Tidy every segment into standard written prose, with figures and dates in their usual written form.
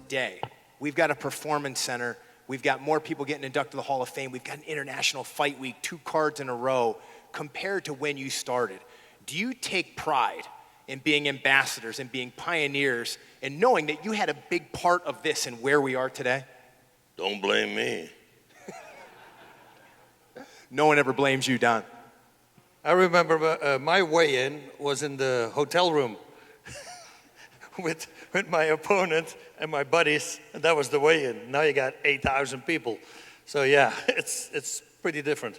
today, we've got a performance center. We've got more people getting inducted to the Hall of Fame. We've got an international fight week, 2 cards in a row, compared to when you started. Do you take pride in being ambassadors and being pioneers and knowing that you had a big part of this and where we are today? Don't blame me. No one ever blames you, Don. I remember my weigh-in was in the hotel room with my opponent and my buddies, and that was the weigh-in. Now you got 8,000 people. So yeah, it's pretty different.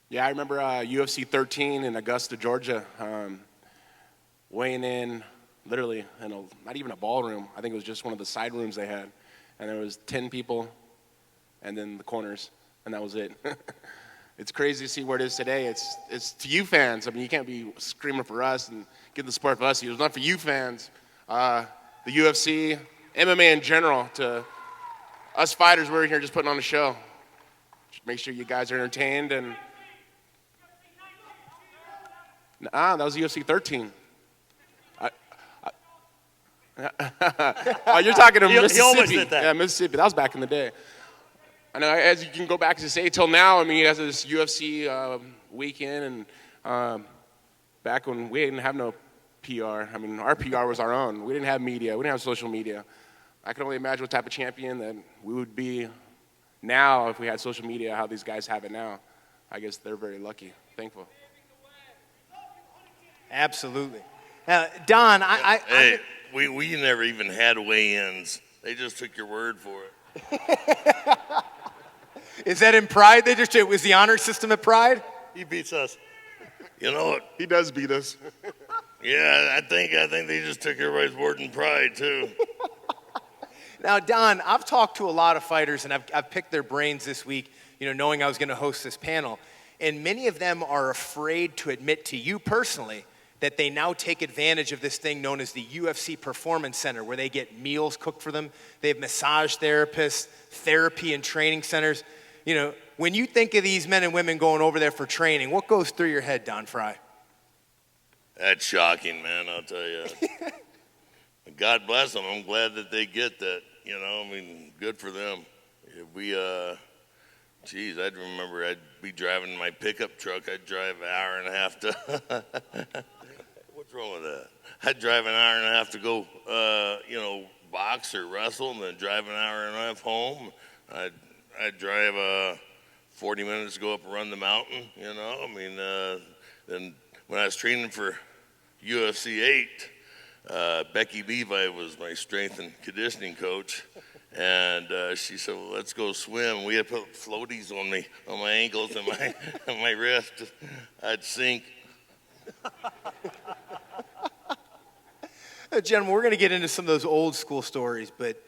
Yeah, I remember UFC 13 in Augusta, Georgia, weighing in literally in not even a ballroom. I think it was just one of the side rooms they had. And there was 10 people and then the corners, and that was it. It's crazy to see where it is today. It's to you fans. I mean, you can't be screaming for us and getting the support for us. It was not for you fans. The UFC, MMA in general, to us fighters, we're here just putting on a show. Just make sure you guys are entertained. And that was UFC 13. Oh, you're talking to Mississippi. He almost did that. Yeah, Mississippi. That was back in the day. And as you can go back to say till now, I mean, he has this UFC weekend, and back when we didn't have no PR. I mean, our PR was our own. We didn't have media. We didn't have social media. I can only imagine what type of champion that we would be now if we had social media, how these guys have it now. I guess they're very lucky, thankful. Absolutely. Don, Hey, we never even had weigh-ins. They just took your word for it. Is that in Pride? It was the honor system at Pride? He beats us. You know what? He does beat us. Yeah, I think they just took everybody's word in Pride too. Now, Don, I've talked to a lot of fighters, and I've picked their brains this week, knowing I was going to host this panel. And many of them are afraid to admit to you personally that they now take advantage of this thing known as the UFC Performance Center, where they get meals cooked for them. They have massage therapists, therapy and training centers. When you think of these men and women going over there for training, what goes through your head, Don Frye? That's shocking, man, I'll tell you. God bless them. I'm glad that they get that, I mean, good for them. I'd remember I'd be driving my pickup truck. I'd drive an hour and a half to, what's wrong with that? I'd drive an hour and a half to go, box or wrestle, and then drive an hour and a half home. I'd drive 40 minutes to go up and run the mountain, then when I was training for UFC 8, Becky Levi was my strength and conditioning coach, and she said, well, let's go swim. We had to put floaties on my ankles and my wrist. I'd sink. Gentlemen, we're going to get into some of those old school stories, but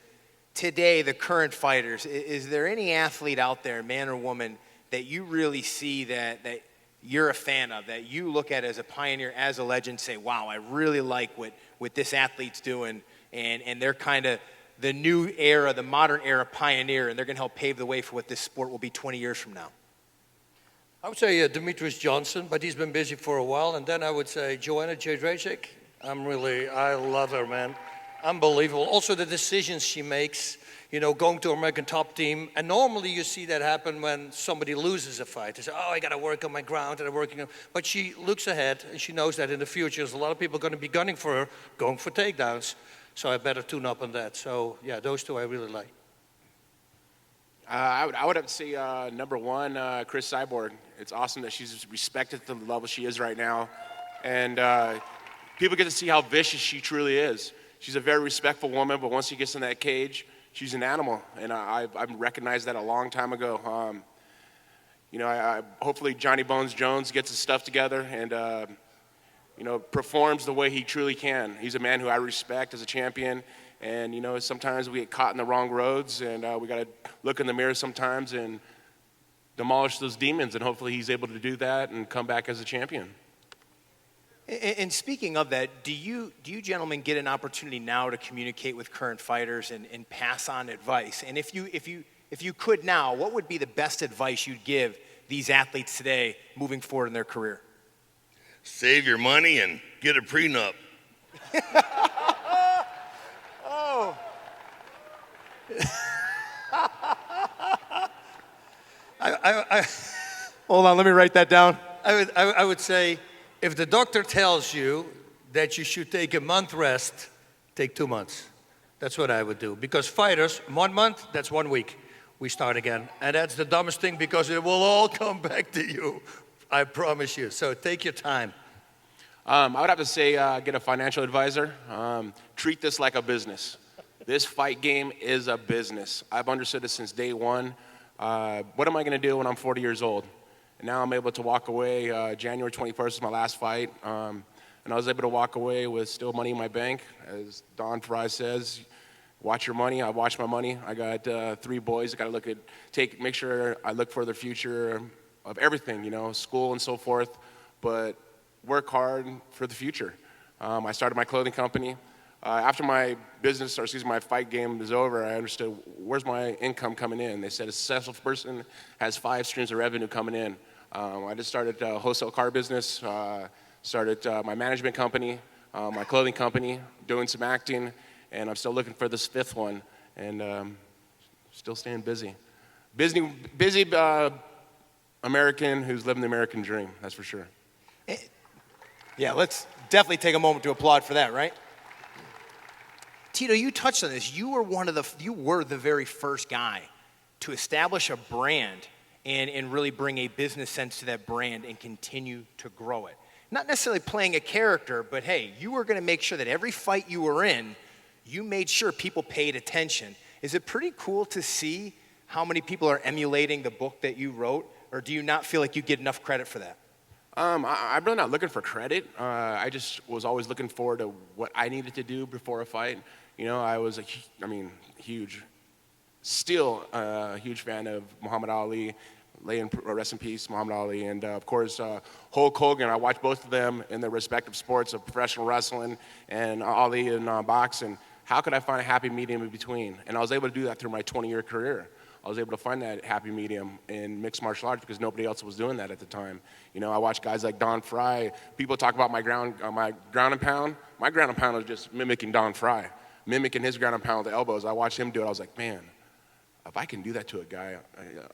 today, the current fighters, is there any athlete out there, man or woman, that you really see that you're a fan of, that you look at as a pioneer, as a legend, say, wow, I really like what this athlete's doing, and they're kind of the new era, the modern era pioneer, and they're going to help pave the way for what this sport will be 20 years from now? I would say Demetrius Johnson, but he's been busy for a while. And then I would say Joanna Jędrzejczyk. I love her, man. Unbelievable. Also the decisions she makes, going to American Top Team. And normally you see that happen when somebody loses a fight. They say, oh, I got to work on my ground, and I'm working on. But she looks ahead, and she knows that in the future there's a lot of people going to be gunning for her, going for takedowns. So I better tune up on that. So, yeah, those two I really like. I would have to say number one, Chris Cyborg. It's awesome that she's respected at the level she is right now. And people get to see how vicious she truly is. She's a very respectful woman, but once she gets in that cage, she's an animal. And I recognized that a long time ago. Hopefully Johnny Bones Jones gets his stuff together and, performs the way he truly can. He's a man who I respect as a champion. And, sometimes we get caught in the wrong roads, and we got to look in the mirror sometimes and demolish those demons. And hopefully he's able to do that and come back as a champion. And speaking of that, do you gentlemen get an opportunity now to communicate with current fighters and pass on advice? And if you could now, what would be the best advice you'd give these athletes today moving forward in their career? Save your money and get a prenup. Hold on, let me write that down. I would say, if the doctor tells you that you should take a month rest, take 2 months. That's what I would do. Because fighters, 1 month, that's 1 week. We start again. And that's the dumbest thing because it will all come back to you. I promise you. So take your time. I would have to say get a financial advisor. Treat this like a business. This fight game is a business. I've understood it since day one. What am I going to do when I'm 40 years old? And now I'm able to walk away. January 21st was my last fight. And I was able to walk away with still money in my bank. As Don Frye says, watch your money. I watch my money. I got 3 boys. I got to make sure I look for the future of everything, you know, school and so forth, but work hard for the future. I started my clothing company. After my my fight game is over, I understood where's my income coming in. They said a successful person has 5 streams of revenue coming in. I just started a wholesale car business, started my management company, my clothing company, doing some acting, and I'm still looking for this 5th one, and still staying busy. Busy American who's living the American dream, that's for sure. Yeah, let's definitely take a moment to applaud for that, right? Tito, you touched on this. You were the very first guy to establish a brand and really bring a business sense to that brand and continue to grow it. Not necessarily playing a character, but hey, you were going to make sure that every fight you were in, you made sure people paid attention. Is it pretty cool to see how many people are emulating the book that you wrote, or do you not feel like you get enough credit for that? I'm really not looking for credit. I just was always looking forward to what I needed to do before a fight. You know, I was still a huge fan of Muhammad Ali, rest in peace, Muhammad Ali, and of course, Hulk Hogan. I watched both of them in their respective sports of professional wrestling and Ali in boxing. How could I find a happy medium in between? And I was able to do that through my 20-year career. I was able to find that happy medium in mixed martial arts because nobody else was doing that at the time. You know, I watched guys like Don Frye. People talk about my ground and pound. My ground and pound was just mimicking Don Frye, mimicking his ground and pound with the elbows. I watched him do it. I was like, man, if I can do that to a guy,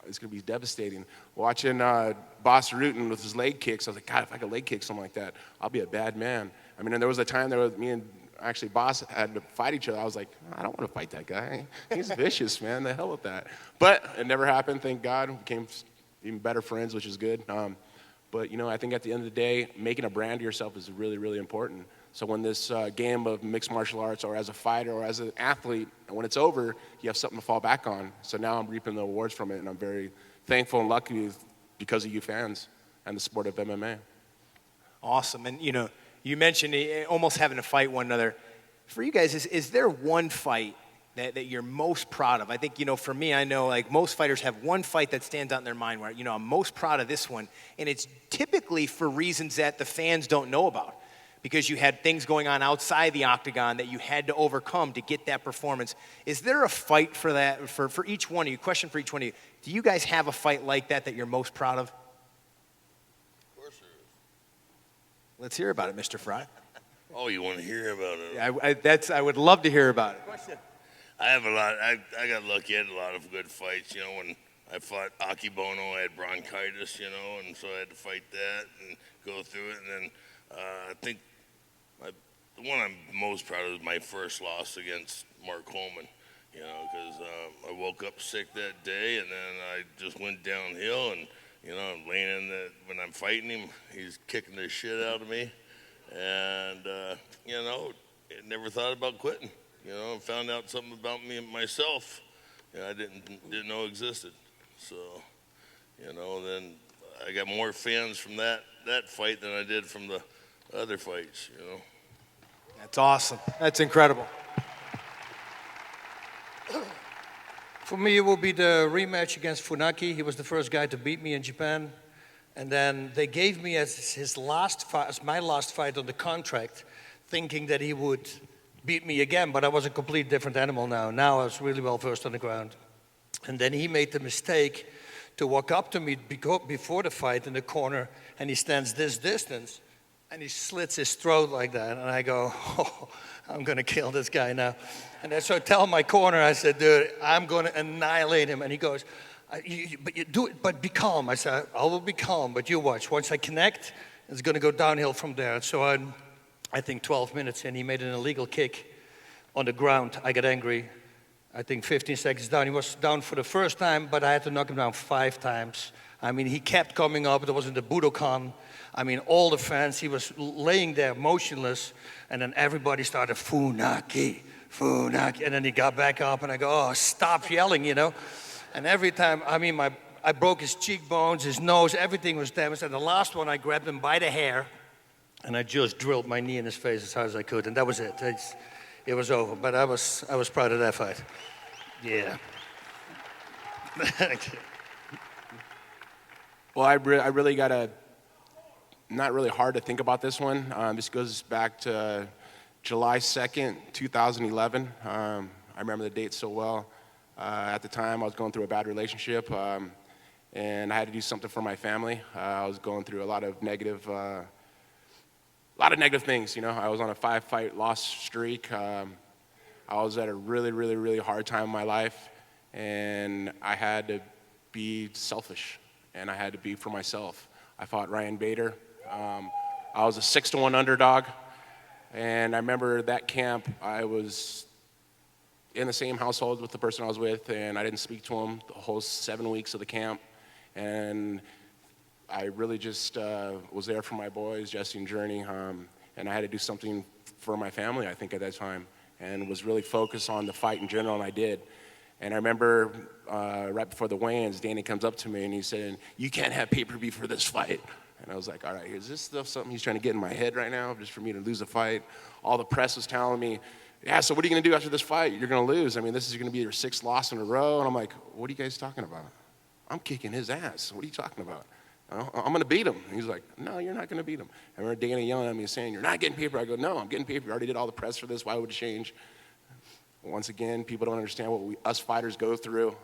it's going to be devastating. Watching Bas Rutten with his leg kicks, I was like, God, if I could leg kick something like that, I'll be a bad man. I mean, and there was a time me and Bas had to fight each other. I was like, I don't want to fight that guy. He's vicious, man. The hell with that. But it never happened, thank God. We became even better friends, which is good. But, you know, I think at the end of the day, making a brand of yourself is really, really important. So when this game of mixed martial arts or as a fighter or as an athlete, and when it's over, you have something to fall back on. So now I'm reaping the rewards from it, and I'm very thankful and lucky because of you fans and the sport of MMA. Awesome. And, you know, you mentioned almost having to fight one another. For you guys, is there one fight that you're most proud of? I think, you know, for me, I know like most fighters have one fight that stands out in their mind where, you know, I'm most proud of this one. And it's typically for reasons that the fans don't know about because you had things going on outside the octagon that you had to overcome to get that performance. Is there a fight for that, for each one of you? Question for each one of you. Do you guys have a fight like that you're most proud of? Of course there is. Let's hear about it, Mr. Frye. Oh, you want to hear about it? Yeah, I would love to hear about it. Question. I have a lot. I got lucky. I had a lot of good fights. You know, when I fought Akibono, I had bronchitis. You know, and so I had to fight that and go through it. And then I think the one I'm most proud of is my first loss against Mark Coleman. You know, because I woke up sick that day, and then I just went downhill. And you know, I'm laying in when I'm fighting him, he's kicking the shit out of me. And, you know, I never thought about quitting. You know, I found out something about me and myself that I didn't know existed. So, you know, then I got more fans from that fight than I did from the other fights, you know. That's awesome. That's incredible. For me, it will be the rematch against Funaki. He was the first guy to beat me in Japan. And then they gave me as my last fight on the contract, thinking that he would beat me again, but I was a complete different animal now. Now I was really well versed on the ground. And then he made the mistake to walk up to me before the fight in the corner, and he stands this distance, and he slits his throat like that. And I go, oh, I'm going to kill this guy now. And so I tell my corner, I said, dude, I'm going to annihilate him. And he goes, But you do it, but be calm. I said, I will be calm, but you watch. Once I connect, it's going to go downhill from there. So I think 12 minutes in, he made an illegal kick on the ground. I got angry. I think 15 seconds down. He was down for the first time, but I had to knock him down 5 times. I mean, he kept coming up. It was in the Budokan. I mean, all the fans, he was laying there motionless, and then everybody started, Funaki, Funaki. And then he got back up, and I go, oh, stop yelling, you know. And every time, I mean, I broke his cheekbones, his nose, everything was damaged. And the last one, I grabbed him by the hair, and I just drilled my knee in his face as hard as I could. And that was it. It was over. But I was proud of that fight. Yeah. Well, I really got to, not really hard to think about this one. This goes back to July 2nd, 2011. I remember the date so well. At the time, I was going through a bad relationship, and I had to do something for my family. I was going through a lot of negative things. You know, I was on a 5-fight loss streak. I was at a really, really, really hard time in my life, and I had to be selfish, and I had to be for myself. I fought Ryan Bader. I was a 6-1 underdog, and I remember that camp. I was in the same household with the person I was with, and I didn't speak to him the whole 7 weeks of the camp. And I really just was there for my boys, Jesse and Journey, and I had to do something for my family, I think, at that time, and was really focused on the fight in general, and I did. And I remember right before the weigh-ins, Danny comes up to me, and he said, you can't have pay-per-view for this fight. And I was like, all right, is this stuff something he's trying to get in my head right now, just for me to lose a fight? All the press was telling me, yeah, so what are you going to do after this fight? You're going to lose. I mean, this is going to be your 6th loss in a row. And I'm like, what are you guys talking about? I'm kicking his ass. What are you talking about? I'm going to beat him. And he's like, no, you're not going to beat him. I remember Danny yelling at me saying, you're not getting paper. I go, no, I'm getting paper. I already did all the press for this. Why would it change? Once again, people don't understand what us fighters go through.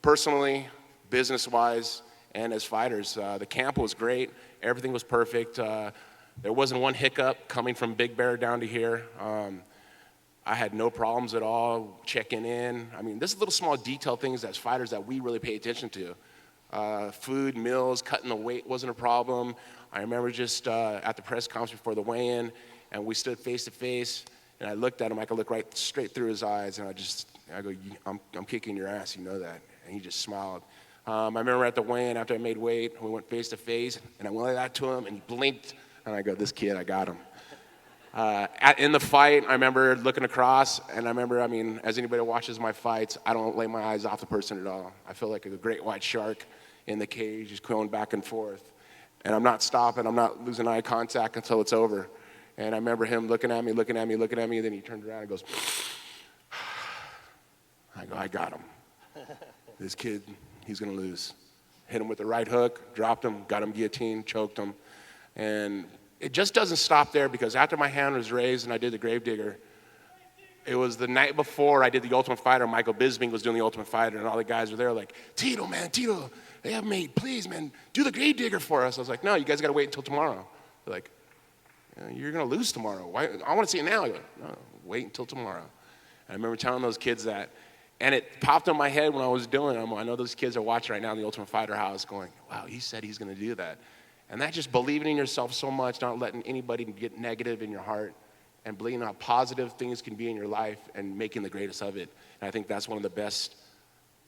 Personally, business-wise, and as fighters. The camp was great. Everything was perfect. There wasn't one hiccup coming from Big Bear down to here. I had no problems at all checking in. I mean, there's little small detail things as fighters that we really pay attention to. Food, meals, cutting the weight wasn't a problem. I remember just at the press conference before the weigh-in, and we stood face to face, and I looked at him. I could look right straight through his eyes, and I go, I'm kicking your ass, you know that. And he just smiled. I remember at the weigh-in after I made weight, we went face to face, and I went like that to him, and he blinked, and I go, this kid, I got him. In the fight, I remember looking across, and I remember, I mean, as anybody who watches my fights, I don't lay my eyes off the person at all. I feel like a great white shark in the cage, just going back and forth. And I'm not stopping, I'm not losing eye contact until it's over. And I remember him looking at me, and then he turned around and goes, I go, I got him. This kid, he's gonna lose. Hit him with the right hook, dropped him, got him guillotined, choked him. And it just doesn't stop there, because after my hand was raised and I did the Gravedigger, it was the night before I did the Ultimate Fighter. Michael Bisping was doing the Ultimate Fighter, and all the guys were there like, Tito, they have made, please, man, do the Gravedigger for us. I was like, no, you guys got to wait until tomorrow. They're like, you're going to lose tomorrow. Why? I want to see it now. I go, no, wait until tomorrow. And I remember telling those kids that, and it popped in my head when I was doing it. I know those kids are watching right now in the Ultimate Fighter house going, wow, he said he's going to do that. And that just believing in yourself so much, not letting anybody get negative in your heart, and believing how positive things can be in your life and making the greatest of it. And I think that's one of the best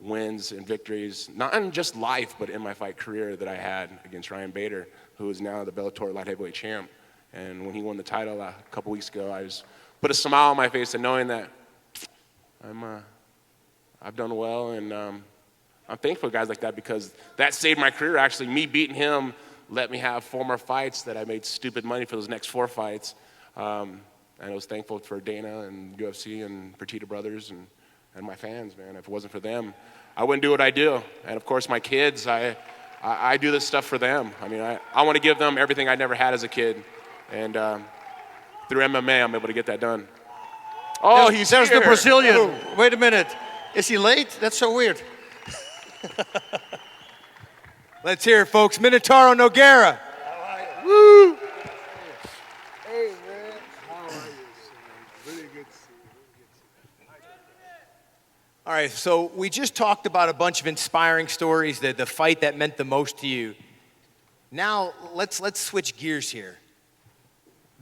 wins and victories, not in just life, but in my fight career that I had against Ryan Bader, who is now the Bellator light heavyweight champ. And when he won the title a couple weeks ago, I just put a smile on my face and knowing that I've done well, and I'm thankful to guys like that, because that saved my career. Actually, me beating him let me have 4 more fights that I made stupid money for those next 4 fights. And I was thankful for Dana and UFC and for Tito Brothers and my fans, man. If it wasn't for them, I wouldn't do what I do. And of course, my kids, I do this stuff for them. I mean, I want to give them everything I never had as a kid. And through MMA, I'm able to get that done. Oh, there's the Brazilian. Oh. Wait a minute. Is he late? That's so weird. Let's hear it, folks. Minotauro Nogueira. Woo! Hey, man. How are you? Really good to see you. All right, so we just talked about a bunch of inspiring stories, the fight that meant the most to you. Now, let's switch gears here.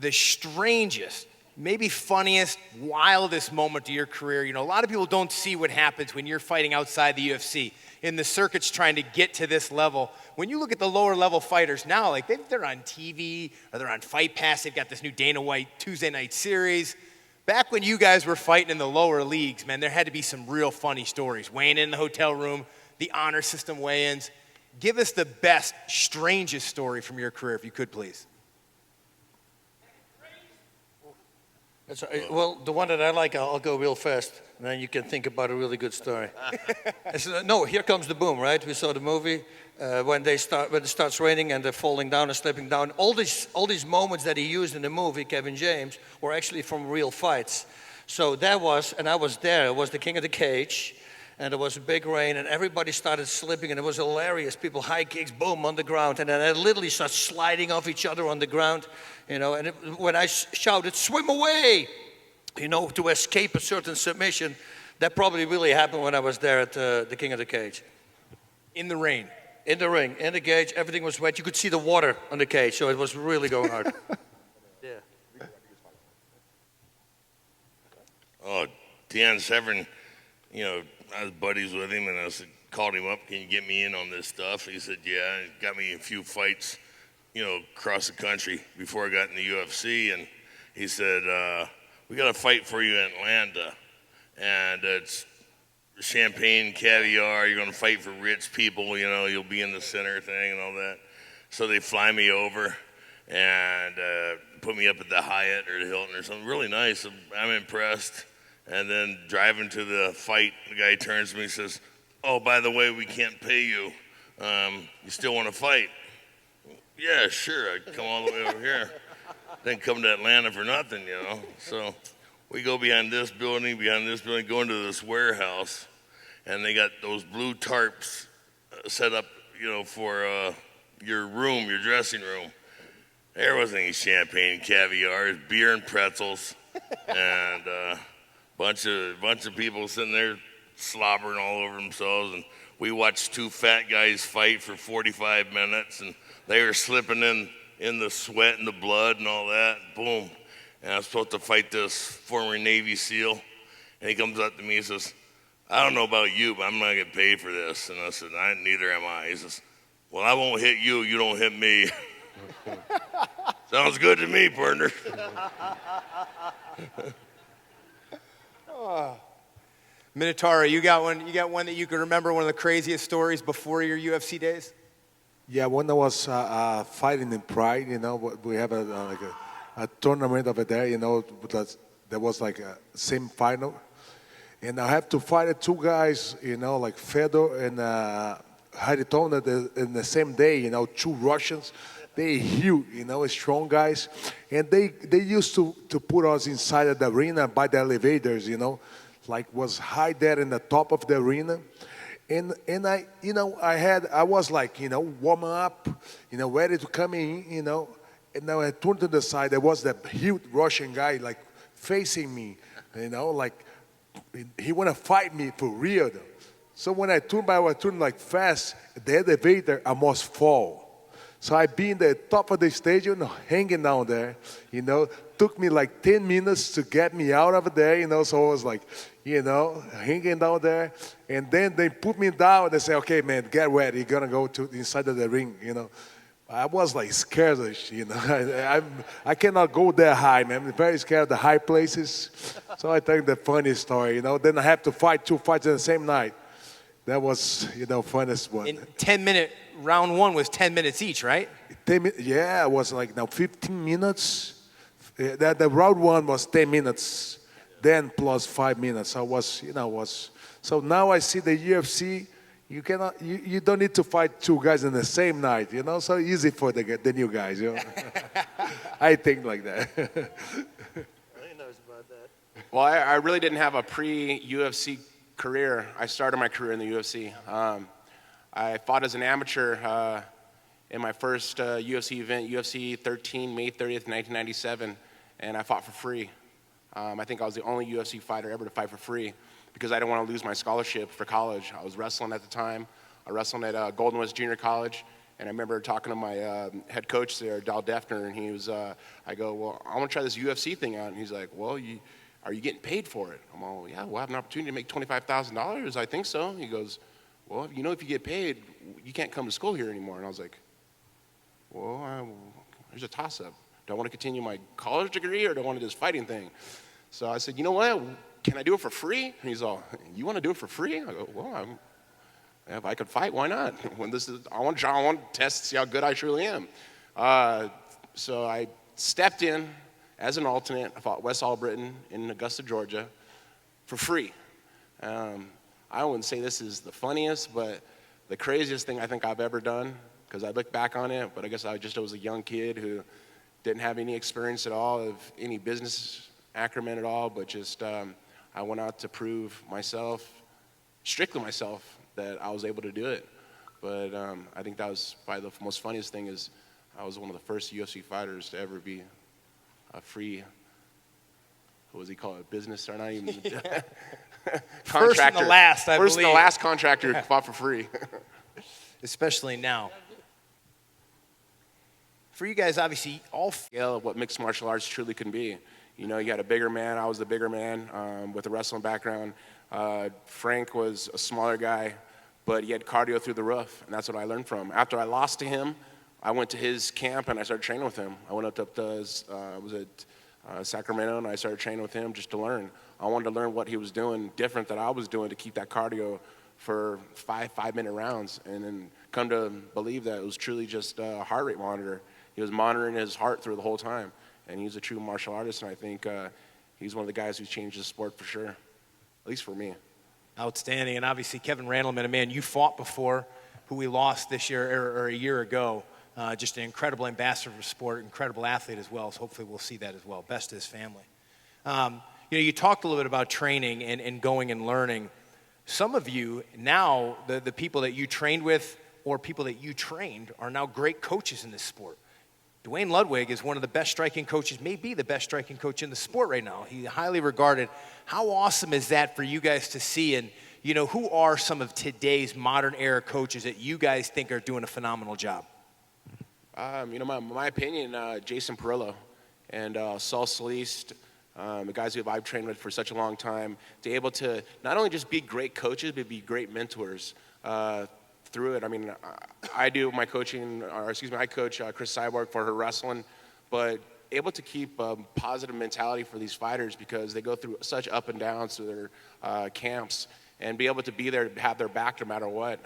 The strangest, maybe funniest, wildest moment of your career. You know, a lot of people don't see what happens when you're fighting outside the UFC, in the circuits trying to get to this level. When you look at the lower level fighters now, like they're on TV or they're on Fight Pass, they've got this new Dana White Tuesday night series. Back when you guys were fighting in the lower leagues, man, there had to be some real funny stories. Weighing in the hotel room, the honor system weigh-ins. Give us the best, strangest story from your career, if you could, please. Well, the one that I like, I'll go real fast, and then you can think about a really good story. No, Here Comes the Boom, right? We saw the movie when it starts raining and they're falling down and slipping down. All these moments that he used in the movie, Kevin James, were actually from real fights. So that was, and I was there. It was the King of the Cage, and there was a big rain, and everybody started slipping, and it was hilarious. People high kicks, boom, on the ground, and then they literally start sliding off each other on the ground, you know. And when I shouted, "Swim away," you know, to escape a certain submission, that probably really happened when I was there at the King of the Cage. In the rain. In the ring, in the cage, everything was wet. You could see the water on the cage, so it was really going hard. Yeah. Oh, Dan Severn, you know, I was buddies with him, and I called him up, "Can you get me in on this stuff?" He said, "Yeah." He got me a few fights, you know, across the country before I got in the UFC, and he said, "We got a fight for you in Atlanta, and it's champagne, caviar. You're going to fight for rich people, you know, you'll be in the center thing and all that." So they fly me over and put me up at the Hyatt or the Hilton or something. Really nice. I'm impressed. And then driving to the fight, the guy turns to me and says, "Oh, by the way, we can't pay you. You still want to fight?" "Yeah, sure. I'd come all the way over here. Didn't come to Atlanta for nothing, you know." So we go behind this building, go into this warehouse, and they got those blue tarps set up, you know, for your room, your dressing room. There wasn't any champagne, caviar, beer and pretzels, and bunch of people sitting there slobbering all over themselves. And we watched two fat guys fight for 45 minutes, and they were slipping in the sweat and the blood and all that. Boom. And I was supposed to fight this former Navy SEAL. And he comes up to me and says, "I don't know about you, but I'm not going to get paid for this." And I said, "Neither am I." He says, "Well, I won't hit you. You don't hit me." "Sounds good to me, partner." Minotauro, you got one that you can remember, one of the craziest stories before your UFC days? Yeah, when I was fighting in Pride, you know, we have a tournament over there, you know, there was like a semi-final. And I have to fight two guys, you know, like Fedor and Haritona in the same day, you know, two Russians. They huge, you know, strong guys. And they used to put us inside of the arena by the elevators, you know, like was high there in the top of the arena. And I, you know, I was like, you know, warm up, you know, ready to come in, you know. And now I turned to the side, there was that huge Russian guy, like, facing me, you know, like, he want to fight me for real, though. So when I turned like fast, the elevator almost fall. So I be in the top of the stage, you know, hanging down there, you know. Took me like 10 minutes to get me out of there, you know, so I was like, you know, hanging down there. And then they put me down, they say, "Okay, man, get ready, you're going to go to inside of the ring," you know. I was like scared, you know. I cannot go that high, man. I'm very scared of the high places. So I think the funny story, you know. Then I have to fight two fights in the same night. That was, you know, funnest one. In 10-minute, round one was 10 minutes each, right? 10 yeah, it was like now 15 minutes. The round one was 10 minutes, then plus 5 minutes. I was, you know, so now I see the UFC. You don't need to fight two guys in the same night, you know. So easy for the new guys, you know. I think like that. He knows about that. Well, I really didn't have a pre-UFC career. I started my career in the UFC. I fought as an amateur in my first UFC event, UFC 13, May 30th, 1997, and I fought for free. I think I was the only UFC fighter ever to fight for free. because I didn't want to lose my scholarship for college. I was wrestling at the time. I wrestled at Golden West Junior College. And I remember talking to my head coach there, Dal Defner, and he was, I go, well, I want to try this UFC thing out. And he's like, well, are you getting paid for it? I'm all, yeah, we'll have an opportunity to make $25,000. I think so. He goes, well, you know, if you get paid, you can't come to school here anymore. And I was like, well, there's a toss-up. Do I want to continue my college degree or do I want to do this fighting thing? So I said, you know what, can I do it for free? And he's all, you want to do it for free? I go, well, if I could fight, why not? I want to test to see how good I truly am. So I stepped in as an alternate. I fought Wes Albritton in Augusta, Georgia, for free. I wouldn't say this is the funniest, but the craziest thing I think I've ever done, because I look back on it, but I guess I was a young kid who didn't have any experience at all of any business acumen at all, but just I went out to prove myself, strictly myself, that I was able to do it. But I think that was probably the most funniest thing is I was one of the first UFC fighters to ever be a free, what was he called, a business or not even, contractor. First and the last, I First believe. and the last contractor who fought for free. Especially now. For you guys, obviously, all Scale of what mixed martial arts truly can be. You know, you got a bigger man. I was the bigger man with a wrestling background. Frank was a smaller guy, but he had cardio through the roof, and that's what I learned from. After I lost to him, I went to his camp and I started training with him. I went up to Sacramento, and I started training with him just to learn. I wanted to learn what he was doing different than I was doing to keep that cardio for five-minute rounds, and then come to believe that it was truly just a heart rate monitor. He was monitoring his heart through the whole time, and he's a true martial artist, and I think he's one of the guys who's changed the sport for sure, at least for me. outstanding. And obviously, Kevin Randleman, a man you fought before, who we lost this year or a year ago. Just an incredible ambassador for sport, incredible athlete as well. So hopefully we'll see that as well. Best to his family. You talked a little bit about training and going and learning. Some of you now, the people that you trained with or people that you trained are now great coaches in this sport. Dwayne Ludwig is one of the best striking coaches, maybe the best striking coach in the sport right now. He's highly regarded. How awesome is that for you guys to see? And, who are some of today's modern era coaches that you guys think are doing a phenomenal job? My opinion, Jason Perillo and Saul Solis, the guys who I've trained with for such a long time, to be able to not only just be great coaches, but be great mentors through it. I mean, I do my coaching, I coach Chris Cyborg for her wrestling, but able to keep a positive mentality for these fighters because they go through such up and downs through their camps, and be able to be there to have their back no matter what.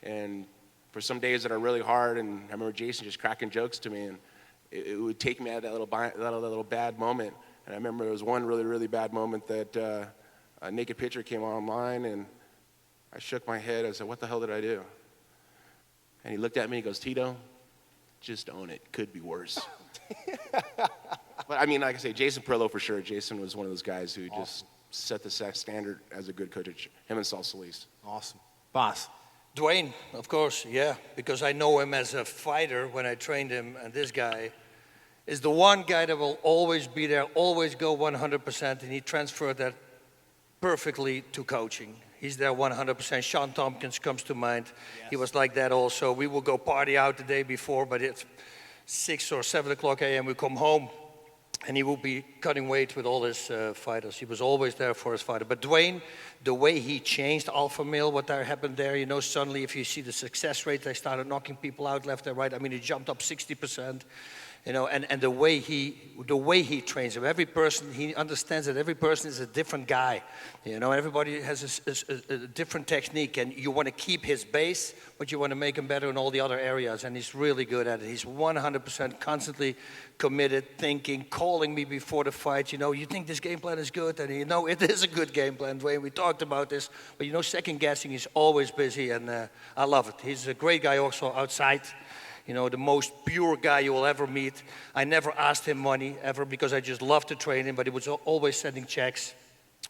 And for some days that are really hard, and I remember Jason just cracking jokes to me, and it would take me out of that little bad moment. And I remember there was one really, really bad moment that a naked picture came online, and I shook my head. I said, what the hell did I do? And he looked at me and he goes, Tito, just own it. Could be worse. But I mean, like I say, Jason Perillo for sure. Jason was one of those guys who just set the standard as a good coach. Him and Saul Solis. Awesome. Bas. Dwayne, of course, yeah, because I know him as a fighter when I trained him, and this guy is the one guy that will always be there, always go 100%, and he transferred that perfectly to coaching. He's there 100%. Sean Tompkins comes to mind. Yes. He was like that also. We will go party out the day before, but it's 6 or 7 o'clock a.m. We come home, and he will be cutting weight with all his fighters. He was always there for his fighter. But Dwayne, the way he changed Alpha Male, what happened there, suddenly if you see the success rate, they started knocking people out left and right. I mean, he jumped up 60%. And the way he trains them, every person, he understands that every person is a different guy. Everybody has a different technique, and you want to keep his base, but you want to make him better in all the other areas, and he's really good at it. He's 100% constantly committed, thinking, calling me before the fight. You think this game plan is good, and it is a good game plan, Dwayne. We talked about this, but second guessing, he's always busy, and I love it. He's a great guy also outside. The most pure guy you will ever meet. I never asked him money, ever, because I just loved to train him, but he was always sending checks,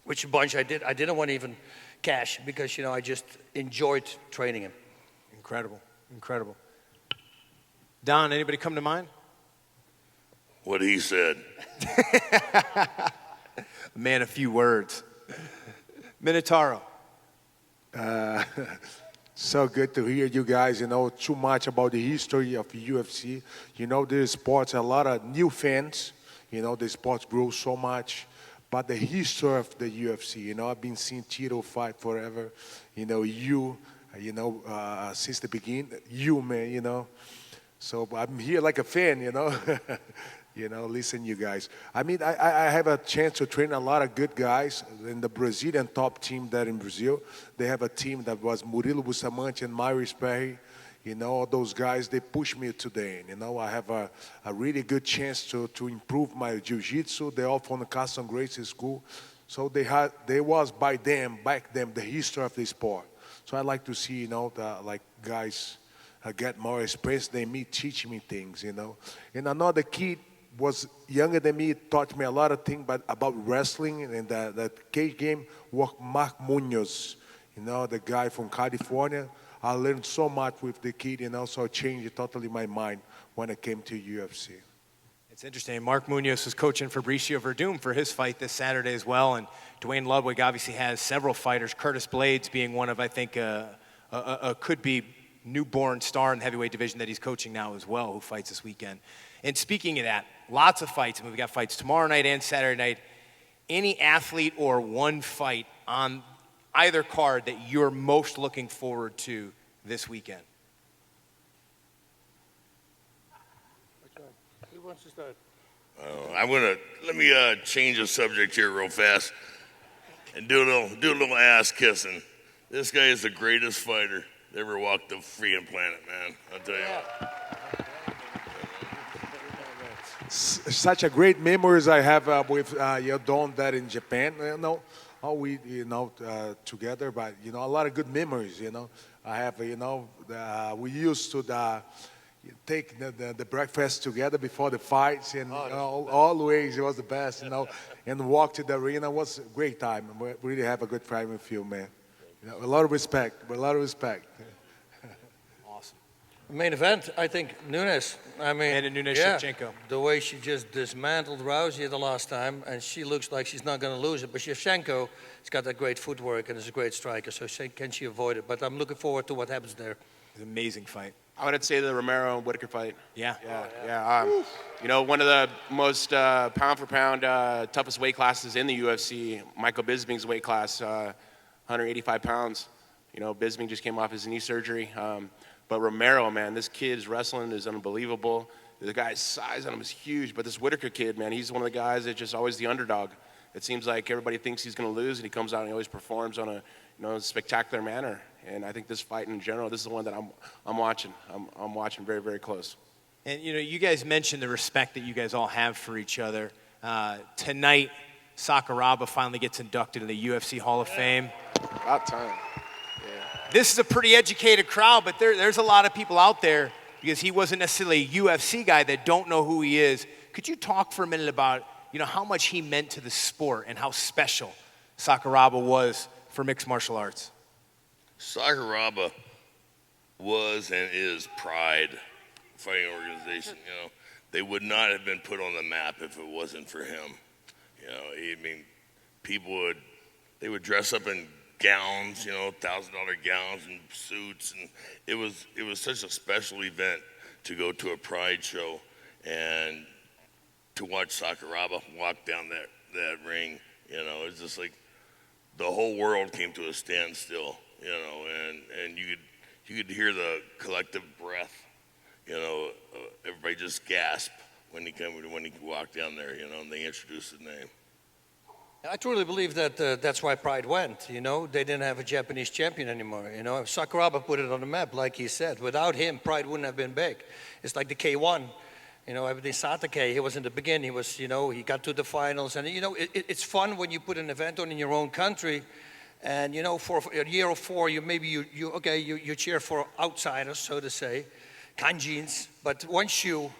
which a bunch I did. I didn't want even cash because, I just enjoyed training him. Incredible, incredible. Don, anybody come to mind? What he said. Man, a few words. Minotauro. So good to hear you guys, too much about the history of UFC. This sports, a lot of new fans. The sports grow so much. But the history of the UFC, I've been seeing Tito fight forever. Since the beginning, man, So I'm here like a fan, listen, you guys. I mean, I have a chance to train a lot of good guys in the Brazilian top team there in Brazil. They have a team that was Murilo Bustamante and Myris Perry. All those guys, they push me today. I have a really good chance to improve my jiu-jitsu. They're all from the Carson Gracie School. So they was back then, the history of the sport. So I like to see, guys get more experience than me, teaching me things, And another kid was younger than me, taught me a lot of things about wrestling and that cage game, was Mark Munoz, the guy from California. I learned so much with the kid, so it changed totally my mind when it came to UFC. It's interesting. Mark Munoz was coaching Fabricio Verdum for his fight this Saturday as well, and Dwayne Ludwig obviously has several fighters, Curtis Blades being one of, I think, a could-be newborn star in the heavyweight division that he's coaching now as well, who fights this weekend. And speaking of that, lots of fights. I mean, we got fights tomorrow night and Saturday night. Any athlete or one fight on either card that you're most looking forward to this weekend? Who wants to start? Let me change the subject here real fast and do a little ass kissing. This guy is the greatest fighter that ever walked the freaking planet, man. I'll tell you what. Such a great memories I have with Don that in Japan. All we together, but a lot of good memories. I have we used to take the breakfast together before the fights, and always it was the best. And walk to the arena was a great time. We really have a good time with you, man. A lot of respect. Awesome. Main event, I think Nunes. And Nunes-Shevchenko. The way she just dismantled Rousey the last time, and she looks like she's not going to lose it. But Shevchenko has got that great footwork and is a great striker, so can she avoid it? But I'm looking forward to what happens there. It's an amazing fight. I would say the Romero and Whitaker fight. Yeah. One of the most pound for pound toughest weight classes in the UFC. Michael Bisping's weight class, 185 pounds. Bisping just came off his knee surgery. But Romero, man, this kid's wrestling is unbelievable. The guy's size on him is huge. But this Whitaker kid, man, he's one of the guys that's just always the underdog. It seems like everybody thinks he's going to lose, and he comes out and he always performs on a spectacular manner. And I think this fight in general, this is the one that I'm watching. I'm watching very, very close. And you guys mentioned the respect that you guys all have for each other. Tonight, Sakuraba finally gets inducted in the UFC Hall of Fame. About time. This is a pretty educated crowd, but there's a lot of people out there, because he wasn't necessarily a UFC guy, that don't know who he is. Could you talk for a minute about how much he meant to the sport and how special Sakuraba was for mixed martial arts? Sakuraba was and is Pride fighting organization. They would not have been put on the map if it wasn't for him. People would dress up in gowns, $1,000 gowns and suits, and it was such a special event to go to a Pride show and to watch Sakuraba walk down that ring. It's just like the whole world came to a standstill. And you could hear the collective breath. Everybody just gasped when he walked down there. And they introduced his name. I truly believe that that's why Pride went. They didn't have a Japanese champion anymore. Sakuraba put it on the map, like he said. Without him, Pride wouldn't have been big. It's like the K1. Everything Satake, he was in the beginning. He was, he got to the finals, and it's fun when you put an event on in your own country. And for a year or four, you cheer for outsiders, so to say, kanjins. But once you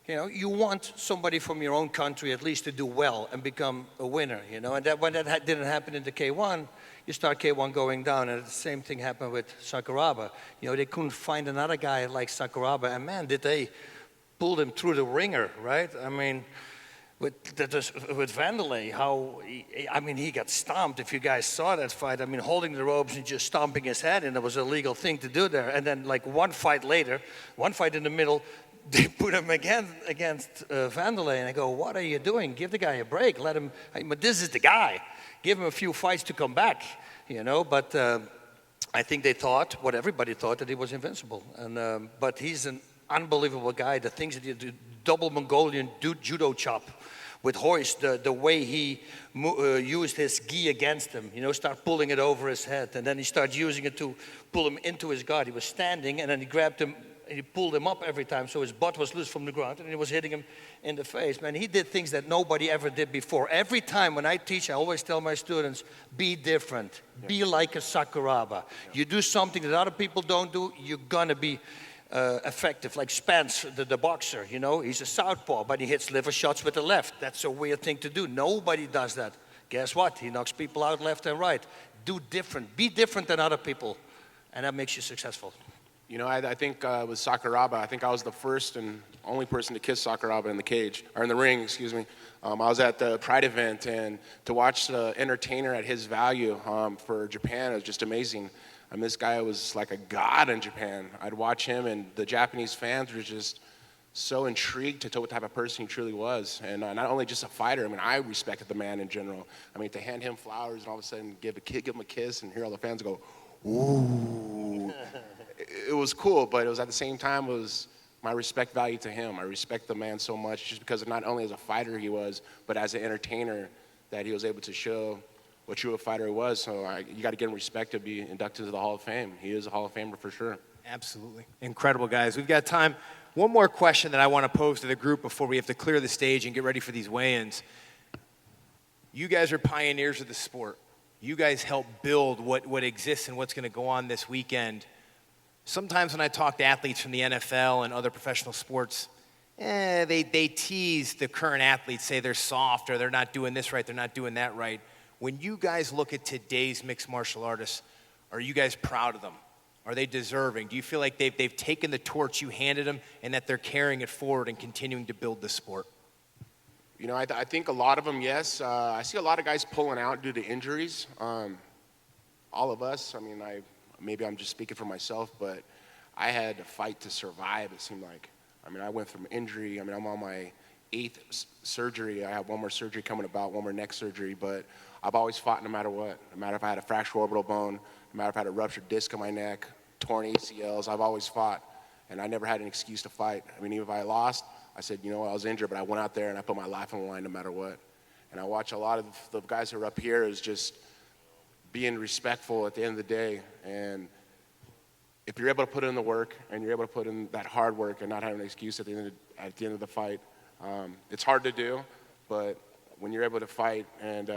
want somebody from your own country at least to do well and become a winner. And when that didn't happen in the K1, you start K1 going down, and the same thing happened with Sakuraba. They couldn't find another guy like Sakuraba, and man, did they pull him through the ringer, right? with Vanderlei, how he got stomped. If you guys saw that fight, holding the ropes and just stomping his head, and it was a legal thing to do there. And then like one fight in the middle, they put him again against Vanderlei, and I go, what are you doing? Give the guy a break. Let him. But this is the guy. Give him a few fights to come back, But I think they thought, what everybody thought, that he was invincible. And but he's an unbelievable guy. The things that he did, double Mongolian judo chop with Hoist, the way he used his gi against him, start pulling it over his head, and then he started using it to pull him into his guard. He was standing, and then he grabbed him, and he pulled him up every time, so his butt was loose from the ground, and he was hitting him in the face. Man, he did things that nobody ever did before. Every time when I teach, I always tell my students, be different. Be like a Sakuraba. You do something that other people don't do, you're gonna be effective, like Spence, the boxer, he's a southpaw, but he hits liver shots with the left. That's a weird thing to do. Nobody does that. Guess what? He knocks people out left and right. Do different. Be different than other people, and that makes you successful. I think with Sakuraba, I think I was the first and only person to kiss Sakuraba in the cage, or in the ring, excuse me. I was at the Pride event, and to watch the entertainer at his value for Japan was just amazing. This guy was like a god in Japan. I'd watch him, and the Japanese fans were just so intrigued to what type of person he truly was. And not only just a fighter, I respected the man in general. To hand him flowers and all of a sudden give him a kiss and hear all the fans go, ooh. It was cool, but it was at the same time, it was my respect value to him. I respect the man so much just because of not only as a fighter he was, but as an entertainer that he was able to show what true a fighter he was. So you got to give him respect to be inducted to the Hall of Fame. He is a Hall of Famer for sure. Absolutely. Incredible, guys. We've got time. One more question that I want to pose to the group before we have to clear the stage and get ready for these weigh-ins. You guys are pioneers of the sport. You guys help build what exists and what's going to go on this weekend. Sometimes when I talk to athletes from the NFL and other professional sports, they tease the current athletes, say they're soft or they're not doing this right, they're not doing that right. When you guys look at today's mixed martial artists, are you guys proud of them? Are they deserving? Do you feel like they've taken the torch you handed them and that they're carrying it forward and continuing to build the sport? I think a lot of them, yes. I see a lot of guys pulling out due to injuries. All of us, maybe I'm just speaking for myself, but I had to fight to survive, it seemed like. I went from injury. I'm on my 8th surgery. I have one more surgery coming about, one more neck surgery, but I've always fought no matter what. No matter if I had a fractured orbital bone, no matter if I had a ruptured disc in my neck, torn ACLs, I've always fought, and I never had an excuse to fight. Even if I lost, I said, I was injured, but I went out there and I put my life on the line no matter what. And I watch a lot of the guys who are up here as just being respectful at the end of the day. And if you're able to put in the work and you're able to put in that hard work and not have an excuse at the end of the fight, it's hard to do, but when you're able to fight and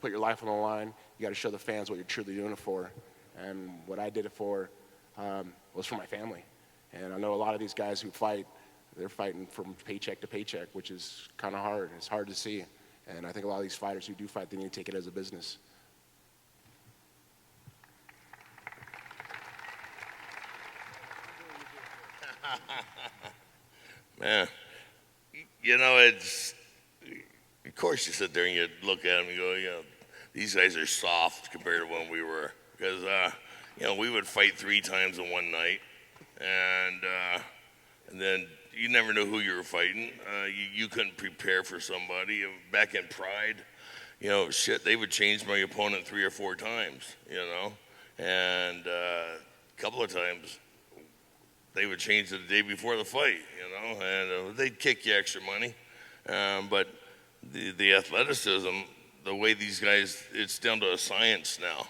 put your life on the line, you got to show the fans what you're truly doing it for. And what I did it for was for my family. And I know a lot of these guys who fight, they're fighting from paycheck to paycheck, which is kind of hard. It's hard to see. And I think a lot of these fighters who do fight, they need to take it as a business. Man, it's, of course you sit there and you look at them and go, these guys are soft compared to when we were. Because, we would fight 3 times in one night. And then you never knew who you were fighting. You couldn't prepare for somebody. Back in Pride, they would change my opponent 3 or 4 times, And a couple of times, they would change it the day before the fight, and they'd kick you extra money. But the athleticism, the way these guys, it's down to a science now.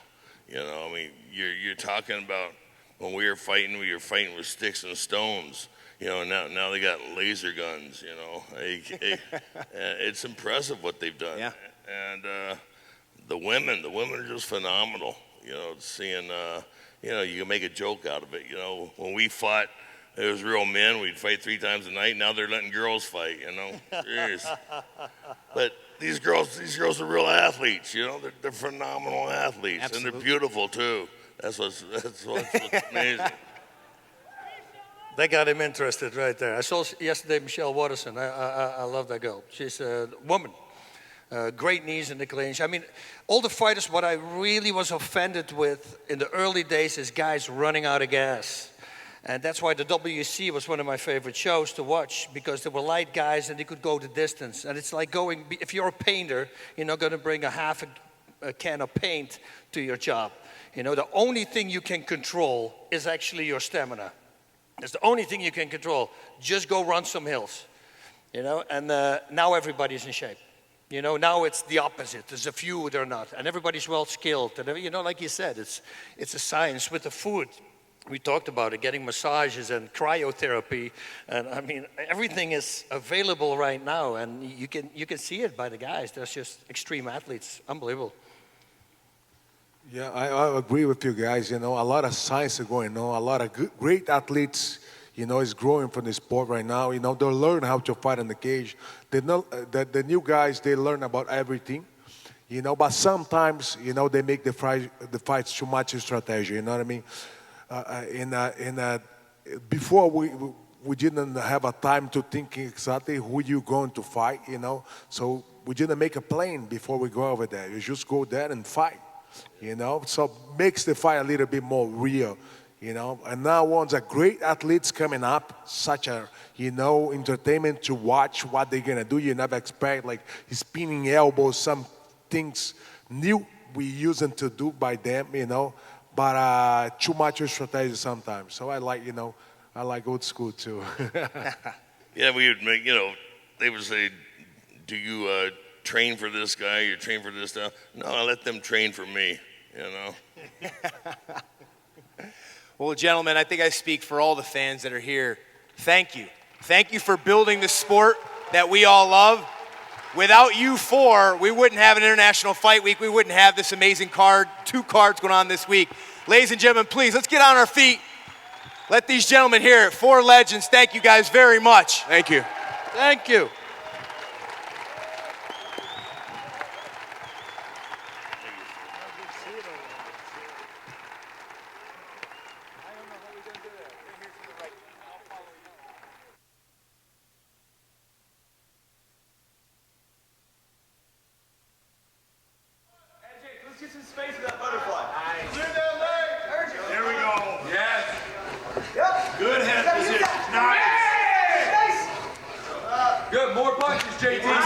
You're talking about when we were fighting with sticks and stones. Now they got laser guns. It's impressive what they've done. Yeah. And the women are just phenomenal. Seeing. You can make a joke out of it. When we fought, it was real men. We'd fight 3 times a night. Now they're letting girls fight. Jeez. But these girls are real athletes. They're phenomenal athletes. Absolutely. And they're beautiful too. That's what's amazing. That got him interested right there. I saw yesterday Michelle Watterson. I love that girl. She's a woman. Great knees in the clinch. I mean, all the fighters, what I really was offended with in the early days is guys running out of gas. And that's why the WC was one of my favorite shows to watch, because they were light guys and they could go the distance. And it's like going, if you're a painter, you're not going to bring a can of paint to your job. You know, the only thing you can control is actually your stamina. That's the only thing you can control. Just go run some hills, you know, and now everybody's in shape. You know, now it's the opposite. There's a few that are not, and everybody's well skilled. And, you know, like you said, it's a science with the food. We talked about it, getting massages and cryotherapy, and I mean, everything is available right now, and you can see it by the guys. They're just extreme athletes, unbelievable. Yeah, I agree with you guys. You know, a lot of science is going on. A lot of great athletes, you know, is growing from the sport right now. You know, they're learning how to fight in the cage. They know the new guys, they learn about everything. You know, but sometimes, you know, they make the fights too much strategy. You know what I mean? Before we didn't have a time to think exactly who you're going to fight, you know. So we didn't make a plan before we go over there. You just go there and fight, you know. So makes the fight a little bit more real, you know. And now once a great athletes coming up, such a, you know, entertainment to watch what they're gonna do. You never expect like spinning elbows, some things new we using to do by them, you know. But too much strategy sometimes. So I like, you know, I like old school too. Yeah, we would make, you know, they would say, do you train for this guy? You train for this guy? No, I let them train for me, you know. Well, gentlemen, I think I speak for all the fans that are here. Thank you. Thank you for building the sport that we all love. Without you four, we wouldn't have an International Fight Week. We wouldn't have this amazing card, 2 cards going on this week. Ladies and gentlemen, please, let's get on our feet. Let these gentlemen hear it. 4 legends. Thank you guys very much. Thank you. Thank you. Let's get some space for that butterfly. Clear that leg. There we go. Yes. Yep. Good head position. Nice. Good. More punches, JT.